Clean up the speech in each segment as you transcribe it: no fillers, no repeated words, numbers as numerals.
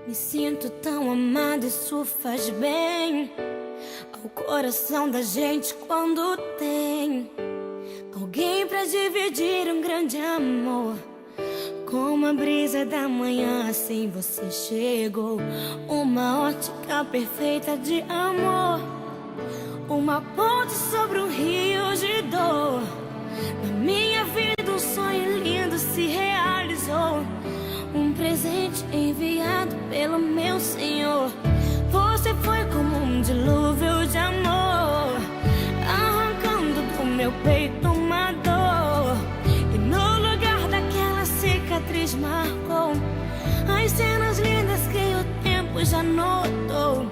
Me sinto tão amada, isso faz bem ao coração da gente quando tem alguém pra dividir um grande amor. Como a brisa da manhã, assim você chegou. Uma ótica perfeita de amor, uma ponte sobre um rio de dor. Na minha vida um sonho lindo se realizou, um presente enviado pelo meu Senhor. Você foi como um dilúvio de amor, arrancando do meu peito uma dor. E no lugar daquela cicatriz marcou as cenas lindas que o tempo já notou.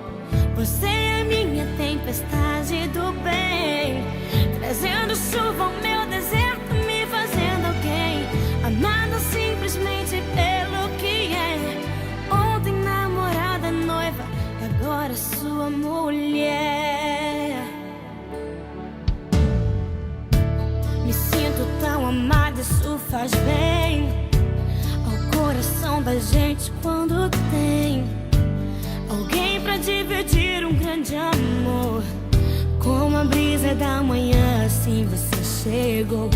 Você é minha tempestade do bem, trazendo chuva ao meu deserto, me fazendo alguém, amada simplesmente pelo que é. Ontem namorada, noiva, agora sua mulher. Me sinto tão amada, isso faz bem ao coração da gente quando tem alguém pra dividir um grande amor. Como a brisa da manhã, assim você chegou.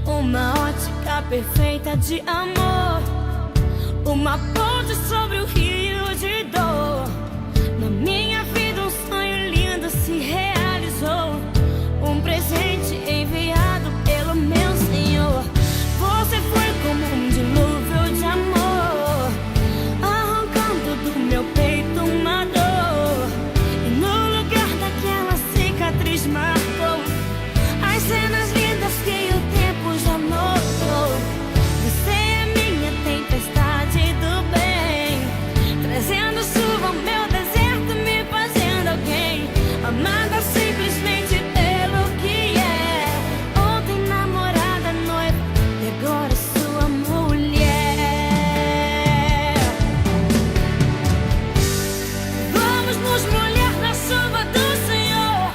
Uma ótica perfeita de amor, uma ponte sobre o rio de dor. Na minha vida um sonho lindo se realizou, um presente enviado pelo meu Senhor. Você foi como um dilúvio de amor, arrancando do meu peito uma dor. E no lugar daquela cicatriz marcou as cenas lindas que o tempo já notou. Você é minha tempestade do bem, trazendo chuva ao meu deserto, me fazendo alguém, amada simplesmente pelo que é. Ontem namorada, noiva, e agora sua mulher. Vamos nos molhar na chuva do Senhor,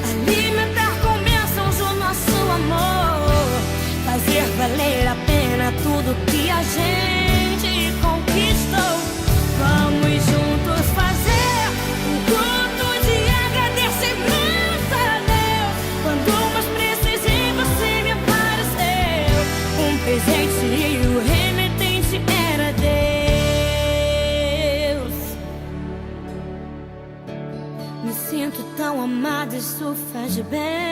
alimentar com bênçãos o nosso amor, fazer valer a pena tudo que a gente conquistou. Vamos juntos fazer um culto de agradecimento a Deus. Quando mais precisei, você me apareceu, um presente e o remetente era Deus. Me sinto tão amada, isso faz bem